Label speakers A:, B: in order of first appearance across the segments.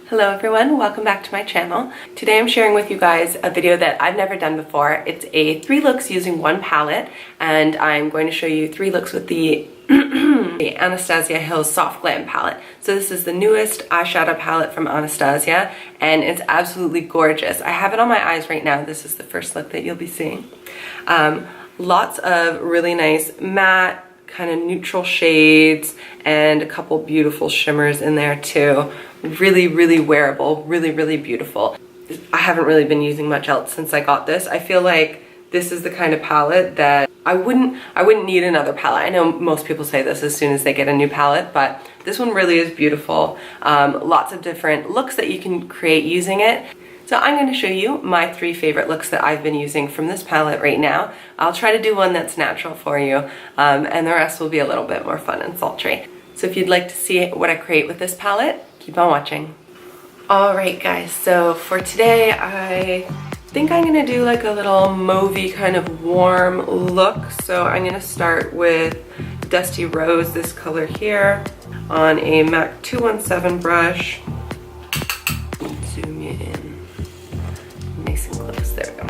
A: Hello everyone, welcome back to my channel. Today I'm sharing with you guys a video that I've never done before. It's a 3 looks using one palette, and I'm going to show you 3 looks with the the Anastasia Hills Soft Glam palette. So this is the newest eyeshadow palette from Anastasia, and it's absolutely gorgeous. I have it on my eyes right now. This is the first look that you'll be seeing. Lots of really nice matte, kind of neutral shades, and a couple beautiful shimmers in there too. Really wearable, really beautiful. I haven't really been using much else since I got this. I feel like this is the kind of palette that I wouldn't need another palette. I know most people say this as soon as they get a new palette, but this one really is beautiful. Lots of different looks that you can create using it. So I'm going to show you my 3 favorite looks that I've been using from this palette right now. I'll try to do one that's natural for you, and the rest will be a little bit more fun and sultry. So if you'd like to see what I create with this palette, keep on watching. Alright guys, so for today I think I'm going to do like a little mauvey kind of warm look. So I'm going to start with Dusty Rose, this color here, on a MAC 217 brush. Zoom you in nice and close, there we go.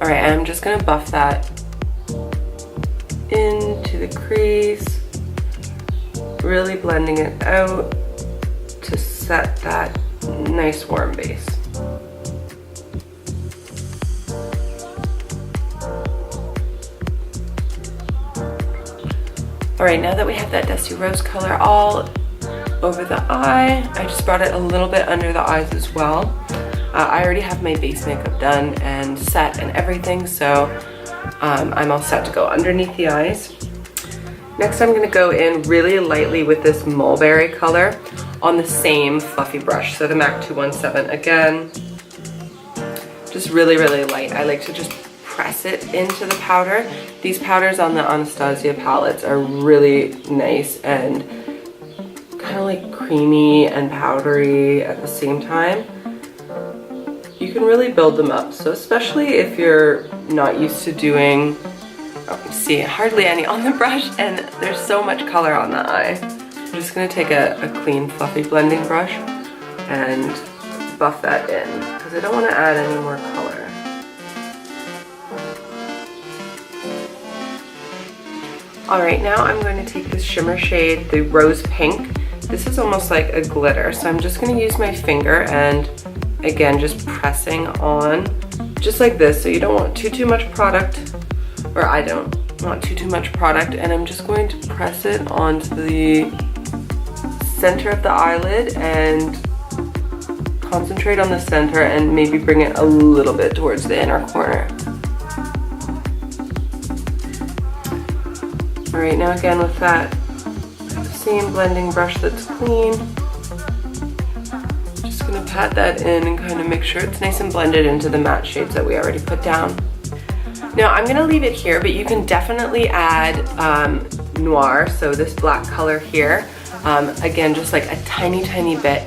A: Alright, I'm just going to buff that into the crease, really blending it out to set that nice warm base. Alright, now that we have that Dusty Rose color all over the eye, I just brought it a little bit under the eyes as well. I already have my base makeup done and set and everything, so I'm all set to go underneath the eyes. Next I'm going to go in really lightly with this mulberry color on the same fluffy brush, so the MAC 217 again. Just really light. I like to just press it into the powder. These powders on the Anastasia palettes are really nice and kind of like creamy and powdery at the same time. You can really build them up, so especially if you're not used to doing, you see hardly any on the brush and there's so much color on the eye. I'm just going to take a clean fluffy blending brush and buff that in because I don't want to add any more color. Alright, now I'm going to take this shimmer shade, the Rose Pink. This is almost like a glitter, so I'm just going to use my finger and again just pressing on just like this, so you don't want too much product, or I don't want too much product, and I'm just going to press it onto the center of the eyelid and concentrate on the center and maybe bring it a little bit towards the inner corner. Alright, now again with that same blending brush that's clean, just going to pat that in and kind of make sure it's nice and blended into the matte shades that we already put down. Now I'm going to leave it here, but you can definitely add noir, so this black color here, again just like a tiny bit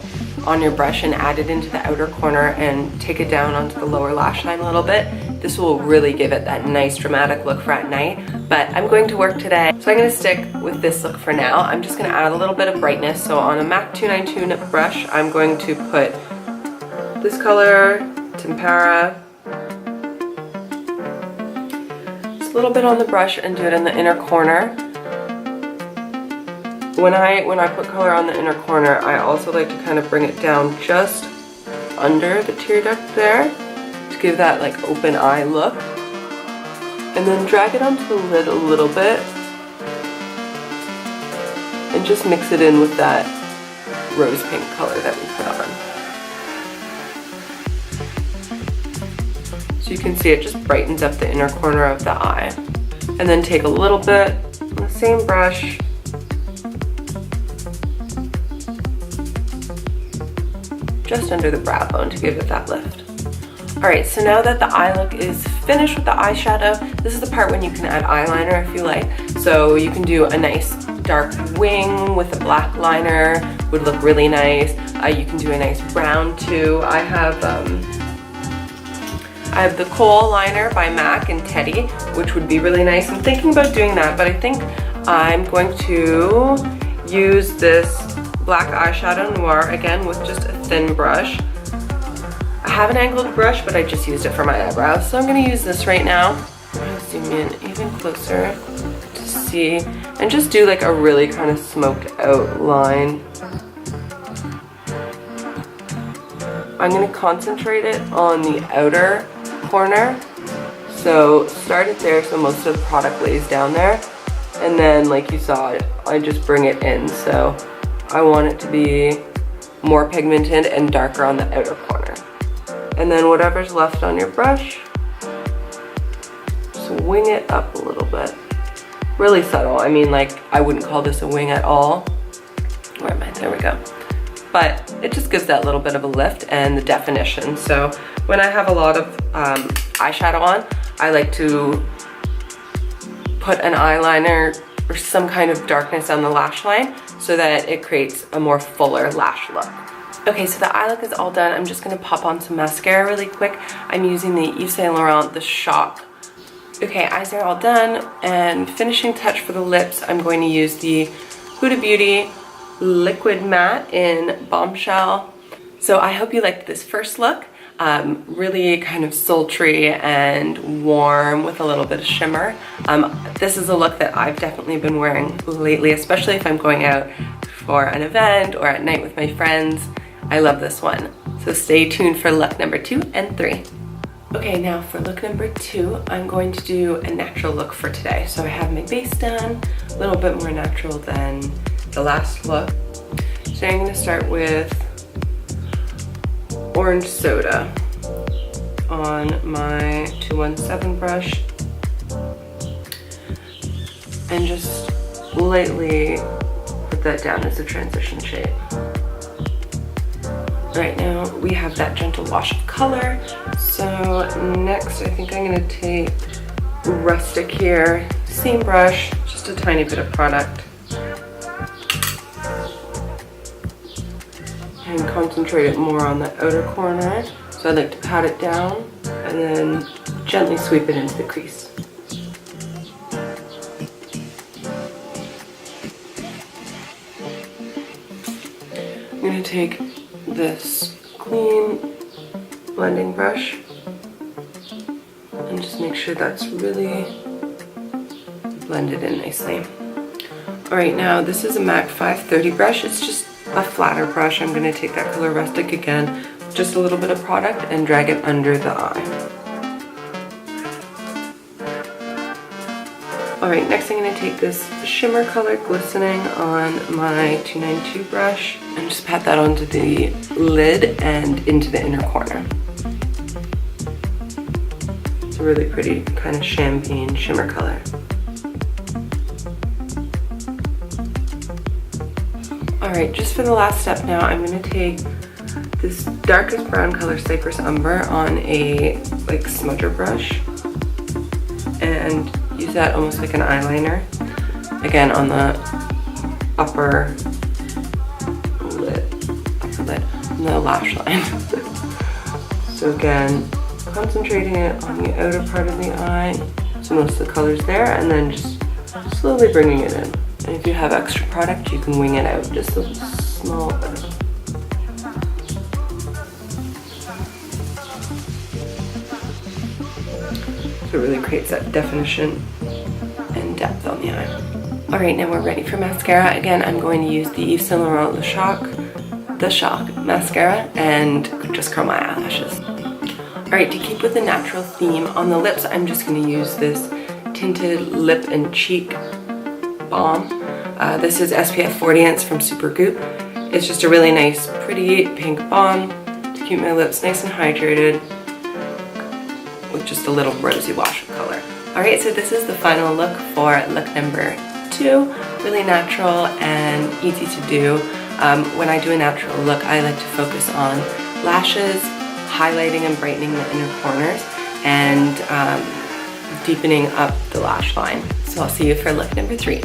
A: on your brush and add it into the outer corner and take it down onto the lower lash line a little bit. This will really give it that nice dramatic look for at night, but I'm going to work today, so I'm going to stick with this look for now. I'm just going to add a little bit of brightness, so on a MAC 292 brush I'm going to put this color, Tempera, just a little bit on the brush and do it in the inner corner. When I put color on the inner corner, I also like to kind of bring it down just under the tear duct there to give that like open eye look, and then drag it onto the lid a little bit and just mix it in with that rose pink color that we put on. So you can see it just brightens up the inner corner of the eye. And then take a little bit on the same brush, just under the brow bone to give it that lift. Alright, so now that the eye look is finished with the eyeshadow, this is the part when you can add eyeliner if you like. So you can do a nice dark wing with a black liner, would look really nice. You can do a nice brown too. I have the Kohl liner by MAC and Teddy, which would be really nice. I'm thinking about doing that, but I think I'm going to use this black eyeshadow noir, again with just a thin brush. I have an angled brush, but I just used it for my eyebrows, so I'm going to use this right now. I'm going to zoom in even closer to see, and just do like a really kind of smoked out line. I'm going to concentrate it on the outer corner. So start it there so most of the product lays down there. And then like you saw, I just bring it in. So I want it to be more pigmented and darker on the outer corner. And then whatever's left on your brush, just wing it up a little bit. Really subtle. I mean, like, I wouldn't call this a wing at all. Where am I? There we go. But it just gives that little bit of a lift and the definition. So when I have a lot of eyeshadow on, I like to put an eyeliner or some kind of darkness on the lash line so that it creates a more fuller lash look. Okay, so the eye look is all done. I'm just gonna pop on some mascara really quick. I'm using the Yves Saint Laurent, the Shock. Okay, eyes are all done, and finishing touch for the lips, I'm going to use the Huda Beauty Liquid Matte in Bombshell. So I hope you liked this first look. Really kind of sultry and warm with a little bit of shimmer. This is a look that I've definitely been wearing lately, especially if I'm going out for an event or at night with my friends. I love this one. So stay tuned for look number 2 and 3. Okay, now for look number 2, I'm going to do a natural look for today. So I have my base done, a little bit more natural than the last look. Today I'm going to start with orange soda on my 217 brush and just lightly put that down as a transition shade. Right now we have that gentle wash of color. So next I think I'm going to take Rustic here, same brush, just a tiny bit of product, and concentrate it more on the outer corner. So I like to pat it down and then gently sweep it into the crease. I'm going to take this clean blending brush and just make sure that's really blended in nicely. Alright, now this is a MAC 530 brush. It's just a flatter brush. I'm going to take that color Rustic again, just a little bit of product, and drag it under the eye. Alright, next I'm going to take this shimmer color Glistening on my 292 brush and just pat that onto the lid and into the inner corner. It's a really pretty kind of champagne shimmer color. Alright, just for the last step now, I'm going to take this darkest brown color Cypress Umber on a like smudger brush and use that almost like an eyeliner, again on the upper lid, on the lash line. So again, concentrating it on the outer part of the eye, so most of the color's there, and then just slowly bringing it in. And if you have extra product, you can wing it out just a small bit. So it really creates that definition and depth on the eye. Alright, now we're ready for mascara. Again, I'm going to use the Yves Saint Laurent The Shock mascara and just curl my eyelashes. Alright, to keep with the natural theme on the lips, I'm just going to use this tinted lip and cheek balm. This is SPF 40 and it's from Supergoop. It's just a really nice, pretty pink balm to keep my lips nice and hydrated with just a little rosy wash of color. Alright, so this is the final look for look number 2. Really natural and easy to do. When I do a natural look, I like to focus on lashes, highlighting and brightening the inner corners, and deepening up the lash line. So I'll see you for look number 3.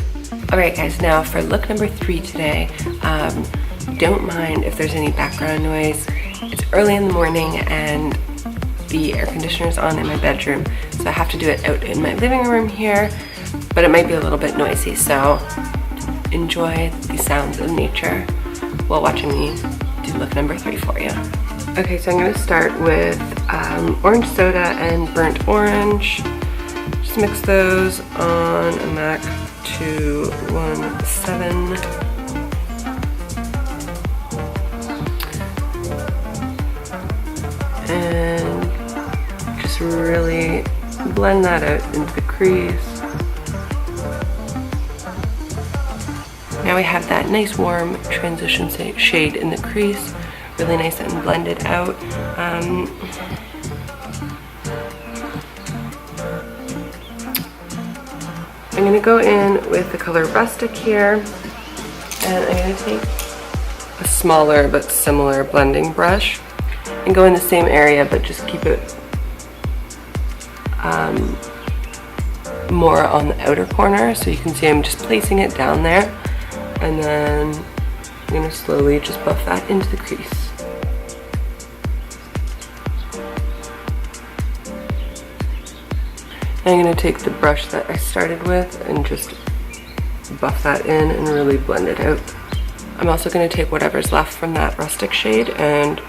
A: Alright guys, now for look number 3 today, don't mind if there's any background noise. It's early in the morning and the air conditioner's on in my bedroom, so I have to do it out in my living room here, but it might be a little bit noisy, so enjoy the sounds of nature while watching me do look number 3 for you. Okay, so I'm going to start with orange soda and burnt orange. Just mix those on a MAC 217. And just really blend that out into the crease. Now we have that nice warm transition shade in the crease, really nice and blended out. I'm going to go in with the color Rustic here, and I'm going to take a smaller but similar blending brush and go in the same area, but just keep it more on the outer corner. So you can see I'm just placing it down there, and then I'm going to slowly just buff that into the crease. I'm going to take the brush that I started with and just buff that in and really blend it out. I'm also going to take whatever's left from that Rustic shade and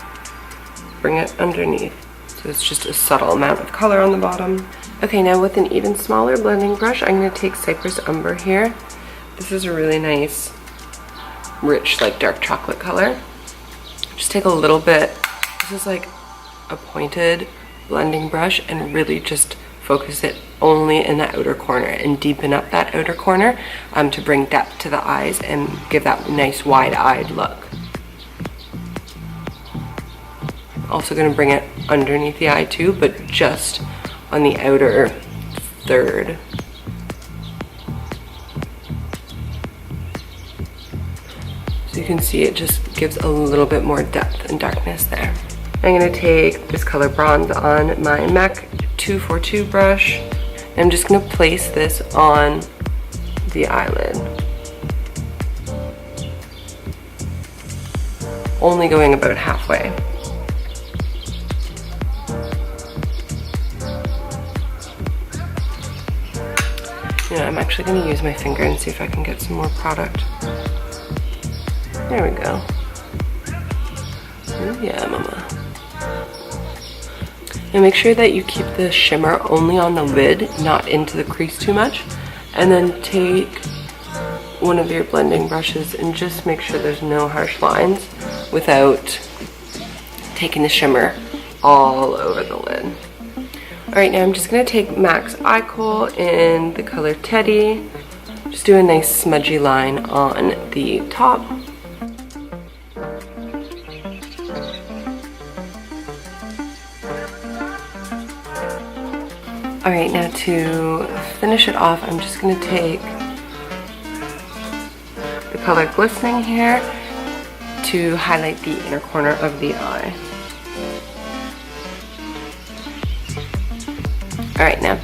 A: bring it underneath. So it's just a subtle amount of color on the bottom. Okay, now with an even smaller blending brush, I'm going to take Cypress Umber here. This is a really nice, rich, like dark chocolate color. Just take a little bit. This is like a pointed blending brush, and really just focus it only in the outer corner and deepen up that outer corner to bring depth to the eyes and give that nice wide-eyed look. Also going to bring it underneath the eye too, but just on the outer third. So you can see it just gives a little bit more depth and darkness there. I'm going to take this color Bronze on my MAC 242 brush. I'm just going to place this on the eyelid. Only going about halfway. You know, I'm actually going to use my finger and see if I can get some more product. There we go. Ooh, yeah, mama. Now make sure that you keep the shimmer only on the lid, not into the crease too much. And then take one of your blending brushes and just make sure there's no harsh lines without taking the shimmer all over the lid. Alright, now I'm just going to take MAC's Eye Kohl in the color Teddy. Just do a nice smudgy line on the top. Alright, now to finish it off, I'm just going to take the color Glistening here to highlight the inner corner of the eye. Alright, now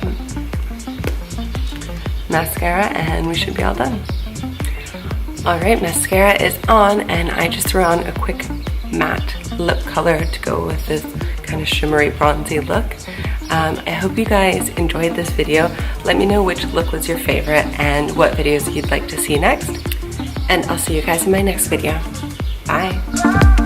A: mascara, and we should be all done. Alright, mascara is on, and I just threw on a quick matte lip color to go with this kind of shimmery bronzy look. I hope you guys enjoyed this video. Let me know which look was your favorite and what videos you'd like to see next. And I'll see you guys in my next video. Bye!